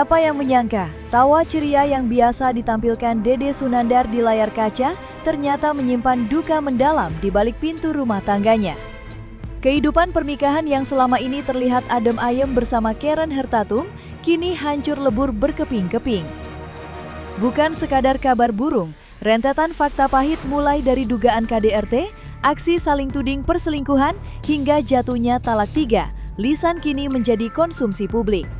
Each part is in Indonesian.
Siapa yang menyangka, tawa ceria yang biasa ditampilkan Dede Sunandar di layar kaca ternyata menyimpan duka mendalam di balik pintu rumah tangganya. Kehidupan pernikahan yang selama ini terlihat adem ayem bersama Karen Hertatum, kini hancur lebur berkeping-keping. Bukan sekadar kabar burung, rentetan fakta pahit mulai dari dugaan KDRT, aksi saling tuding perselingkuhan, hingga jatuhnya talak 3, lisan kini menjadi konsumsi publik.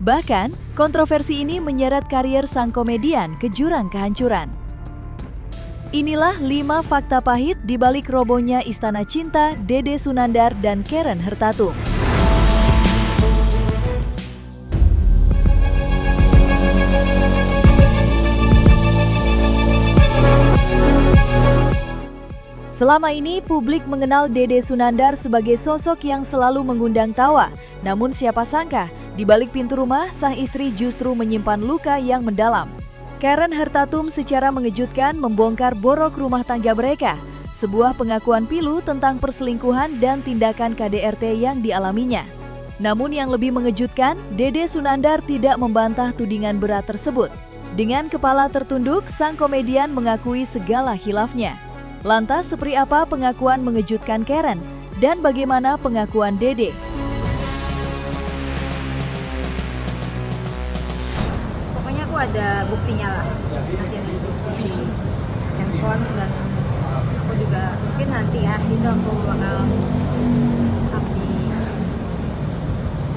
Bahkan, kontroversi ini menyeret karier sang komedian ke jurang kehancuran. Inilah 5 fakta pahit di balik robohnya Istana Cinta Dede Sunandar dan Karen Hertatum. Selama ini, publik mengenal Dede Sunandar sebagai sosok yang selalu mengundang tawa. Namun siapa sangka, di balik pintu rumah, sang istri justru menyimpan luka yang mendalam. Karen Hertatum secara mengejutkan membongkar borok rumah tangga mereka. Sebuah pengakuan pilu tentang perselingkuhan dan tindakan KDRT yang dialaminya. Namun yang lebih mengejutkan, Dede Sunandar tidak membantah tudingan berat tersebut. Dengan kepala tertunduk, sang komedian mengakui segala khilafnya. Lantas seperti apa pengakuan mengejutkan Karen dan bagaimana pengakuan Dede? Pokoknya aku ada buktinya lah, hasilnya bukti handphone, dan aku juga mungkin nanti ya itu aku bakal tapi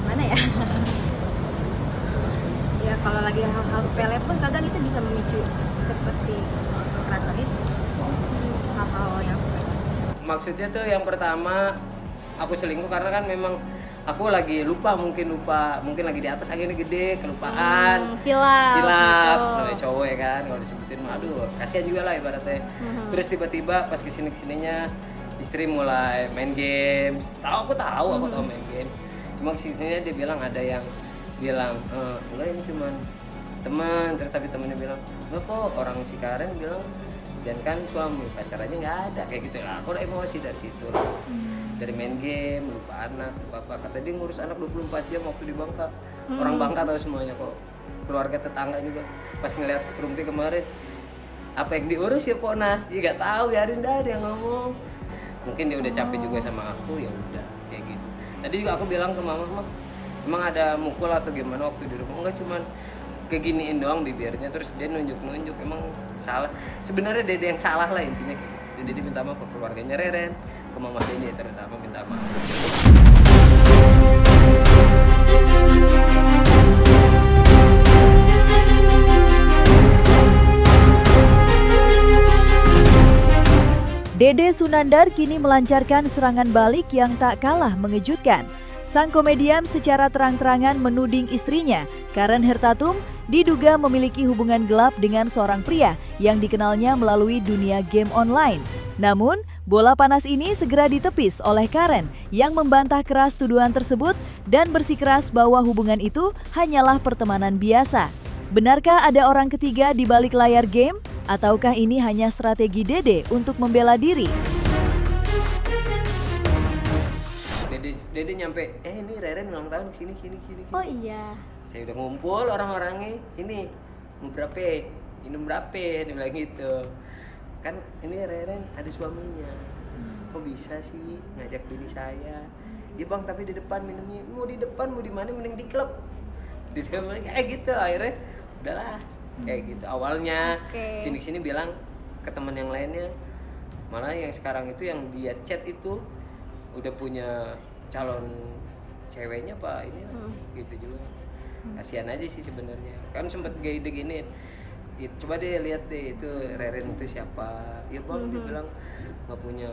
mana ya? Ya kalau lagi hal-hal sepele pun kadang itu bisa memicu seperti kekerasan itu. Hal yang sepele. Maksudnya tuh yang pertama aku selingkuh karena kan memang aku lagi lupa mungkin lagi di atas anginnya gede, kelupaan, hilaf namanya cowok ya kan, kalau disebutin aduh kasihan juga lah ibaratnya. Terus tiba-tiba pas kesininya istri mulai main games, aku tahu main game, cuma kesininya dia bilang ada yang bilang enggak ini cuma teman, terus tapi temennya bilang enggak kok, orang si Karen bilang dan kan suami pacarannya nggak ada kayak gitu lah. Aku udah emosi dari situ dari main game, lupa anak, lupa apa, kata dia ngurus anak 24 jam waktu di Bangka. Orang Bangka tahu semuanya kok, keluarga tetangga juga. Pas ngeliat Rumpi kemarin apa yang diurus ya Ponas, ya nggak tahu, biarin dah dia ngomong. Mungkin dia udah capek juga sama aku, ya udah kayak gitu. Tadi juga aku bilang ke mama, emang ada mukul atau gimana waktu di rumah? Enggak, cuman keginiin doang bibirnya, terus dia nunjuk emang salah. Sebenarnya Dede yang salah lah intinya kayak gitu. Dede minta maaf ke keluarganya Reren, ke mama Dede terutama minta maaf. Dede Sunandar kini melancarkan serangan balik yang tak kalah mengejutkan. Sang komedian secara terang-terangan menuding istrinya, Karen Hertatum, diduga memiliki hubungan gelap dengan seorang pria yang dikenalnya melalui dunia game online. Namun, bola panas ini segera ditepis oleh Karen yang membantah keras tuduhan tersebut dan bersikeras bahwa hubungan itu hanyalah pertemanan biasa. Benarkah ada orang ketiga di balik layar game? Ataukah ini hanya strategi Dede untuk membela diri? Dede nyampe, ini Reren ulang tahun sini. Oh iya. Saya udah ngumpul orang-orangnya, ini mau berapa? Minum berapa? Dia bilang gitu. Kan ini Reren ada suaminya. Kok bisa sih ngajak bini saya? Ya bang, tapi di depan minumnya. Mau di depan, mau di mana? Mending di klub. Di depan kayak gitu. Akhirnya udahlah kayak gitu. Awalnya sini bilang ke teman yang lainnya, malah yang sekarang itu yang dia chat itu udah punya calon ceweknya pak ini gitu juga. Kasihan aja sih sebenarnya, kan sempet gaya gini ya, coba deh lihat deh itu Reren itu siapa ya bang. Dia bilang nggak punya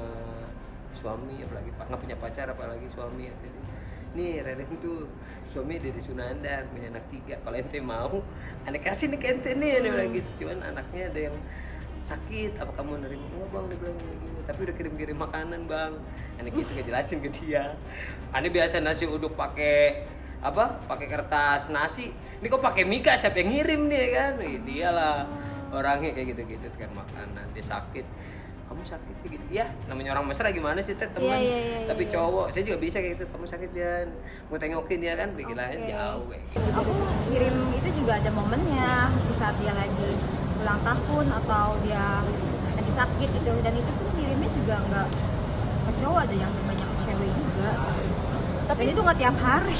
suami, apalagi pak nggak punya pacar apalagi suami. Nih Reren tuh suami Dede Sunandar, punya anak 3, kalau ente mau ane kasih nih ke ente nih. Dia bilang gitu, cuman anaknya ada yang sakit, apa kamu nerima? Enggak bang, dia bilang gini, tapi udah kirim makanan bang. Ane gitu ngejelasin ke dia. Ane biasa nasi uduk pakai pakai kertas nasi, ini kok pakai mika, siapa yang ngirim nih kan? Dia lah orangnya kayak gitu kan, makanan dia sakit. kamu sakit ya gitu ya, namanya orang mesra gimana sih teh teman, Iya, tapi iya. cowok saya juga bisa kayak gitu, kamu sakit Dian, gue tengokin dia kan pikirannya Oke. jauh kayak gitu. Aku kirim itu juga ada momennya di saat dia lagi ulang tahun atau dia lagi sakit gitu, dan itu pun kirimnya juga nggak ke cowok, ada yang banyak ke cewek juga, tapi itu nggak tiap hari.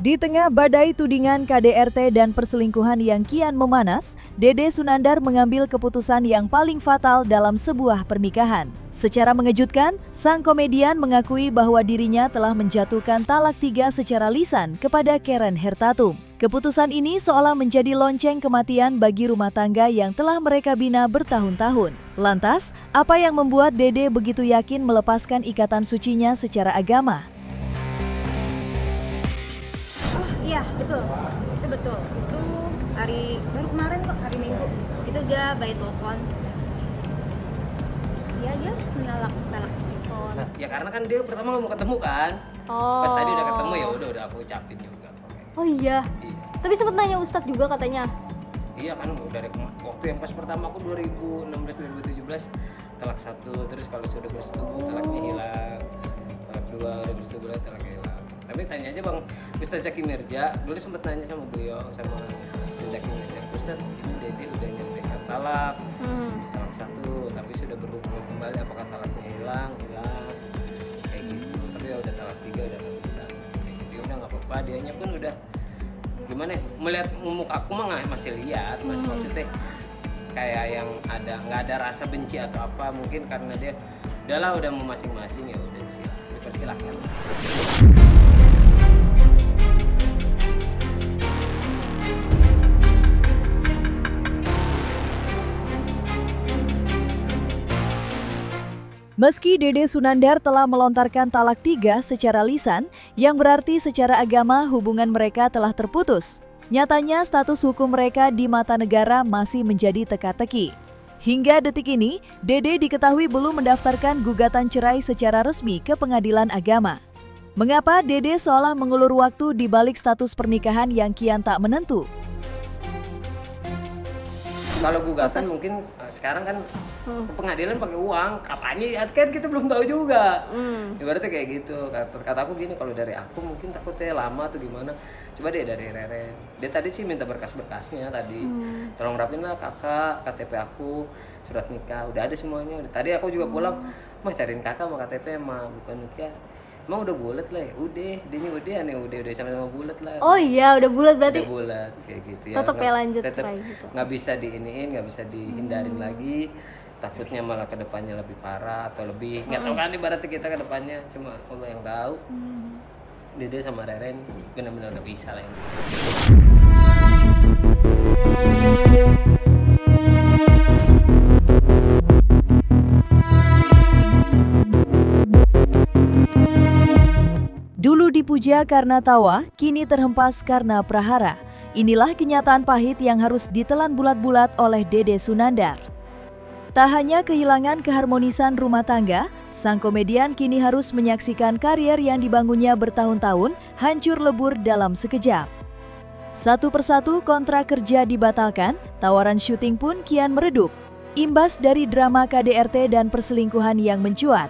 Di tengah badai tudingan KDRT dan perselingkuhan yang kian memanas, Dede Sunandar mengambil keputusan yang paling fatal dalam sebuah pernikahan. Secara mengejutkan, sang komedian mengakui bahwa dirinya telah menjatuhkan talak 3 secara lisan kepada Karen Hertatum. Keputusan ini seolah menjadi lonceng kematian bagi rumah tangga yang telah mereka bina bertahun-tahun. Lantas, apa yang membuat Dede begitu yakin melepaskan ikatan sucinya secara agama? Iya betul, itu betul. Itu hari baru kemarin kok, hari Minggu. Itu dia by telepon. Dia menolak telepon. Ya karena kan dia pertama nggak mau ketemu kan, Oh. pas tadi udah ketemu ya udah aku ucapin juga. Oh iya. Iya. Tapi sempat nanya Ustadz juga katanya. Iya kan dari waktu yang pas pertama aku 2016-2017 talak 1, terus kalau sudah bersetubuh talaknya hilang, talak 2 udah bersetubuh lagi talaknya hilang. Tapi tanya aja Bang Ustadz Zaki Mirja, dulu sempat nanya sama beliau, sama Ustadz Zaki Mirja, Ustadz ini Dede udah nyampaikan talak 1, tapi sudah berhubungan kembali, apakah talaknya hilang kayak gitu. Tapi ya udah talak 3 udah nggak bisa kayak gitu, ya udah nggak apa-apa. Dianya pun udah gimana ya, melihat muka aku mah masih lihat mas, maksudnya kayak yang ada nggak ada rasa benci atau apa, mungkin karena dia udahlah udah mau masing-masing, ya udah dipersilahkan. Meski Dede Sunandar telah melontarkan talak 3 secara lisan, yang berarti secara agama hubungan mereka telah terputus. Nyatanya status hukum mereka di mata negara masih menjadi teka-teki. Hingga detik ini, Dede diketahui belum mendaftarkan gugatan cerai secara resmi ke pengadilan agama. Mengapa Dede seolah mengulur waktu di balik status pernikahan yang kian tak menentu? Kalau gugatan mungkin sekarang kan ke pengadilan pakai uang, kapannya ya kan kita belum tahu juga. Ibaratnya kayak gitu. Kata aku gini, kalau dari aku mungkin takutnya lama atau gimana. Coba deh dari Reren. Dia tadi sih minta berkas-berkasnya tadi. Tolong rapin lah kakak, KTP aku, surat nikah, udah ada semuanya. Tadi aku juga pulang, mah cariin kakak sama KTP mah, bukan nikah. Emang udah bulat lah ya? Udah, dia udah sama-sama bulat lah. Oh iya, udah bulat berarti. Udah bulat kayak gitu ya. Tetep ya lanjut tetep kayak gitu. nggak bisa diiniin, nggak bisa dihindarin lagi. Takutnya malah kedepannya lebih parah atau lebih nggak tahu kan ibaratnya kita kedepannya, cuma Allah yang tahu. Dede sama Reren benar-benar nggak bisa lah yang Dulu dipuja karena tawa, kini terhempas karena prahara. Inilah kenyataan pahit yang harus ditelan bulat-bulat oleh Dede Sunandar. Tak hanya kehilangan keharmonisan rumah tangga, sang komedian kini harus menyaksikan karier yang dibangunnya bertahun-tahun hancur lebur dalam sekejap. Satu persatu kontrak kerja dibatalkan, tawaran syuting pun kian meredup. Imbas dari drama KDRT dan perselingkuhan yang mencuat.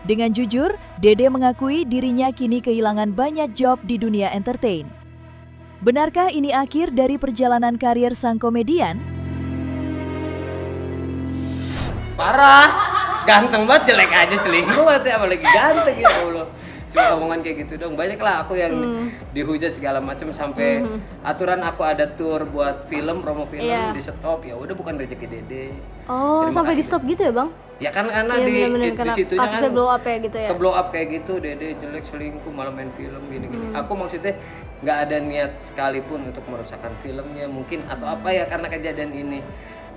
Dengan jujur, Dede mengakui dirinya kini kehilangan banyak job di dunia entertain. Benarkah ini akhir dari perjalanan karier sang komedian? parah, ganteng banget, jelek aja selingkuh, apalagi ganteng ya Allah. Cuma omongan kayak gitu dong. Banyak lah aku yang dihujat segala macam sampai aturan aku ada tour buat film, promo film di stop. Ya udah bukan rezeki Dede. Oh, Terima sampai kasih. di stop gitu ya, Bang? Ya kan karena Iya, di bener-bener karena situnya kan kasusnya blow up ya gitu ya. ke blow up kayak gitu, Dede jelek, selingkuh, malah main film gini-gini. Aku maksudnya nggak ada niat sekalipun untuk merusakkan filmnya mungkin atau apa ya, karena kejadian ini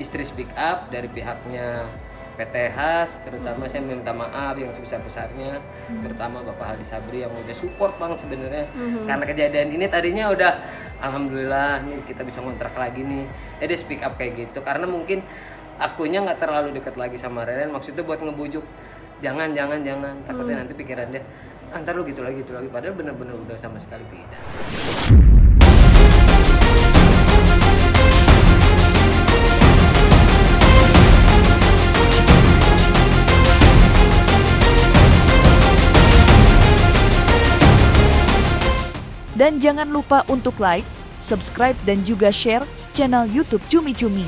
istri speak up dari pihaknya PT Has, terutama saya minta maaf yang sebesar-besarnya, terutama Bapak Haldi Sabri yang udah support banget sebenarnya. Karena kejadian ini tadinya udah alhamdulillah nih kita bisa ngontrak lagi nih. Dia speak up kayak gitu karena mungkin akunya nggak terlalu dekat lagi sama Reren, maksudnya buat ngebujuk jangan takutnya nanti pikiran dia ntar lu gitu lagi padahal bener-bener udah sama sekali tidak. Dan jangan lupa untuk like, subscribe dan juga share channel YouTube Cumi Cumi.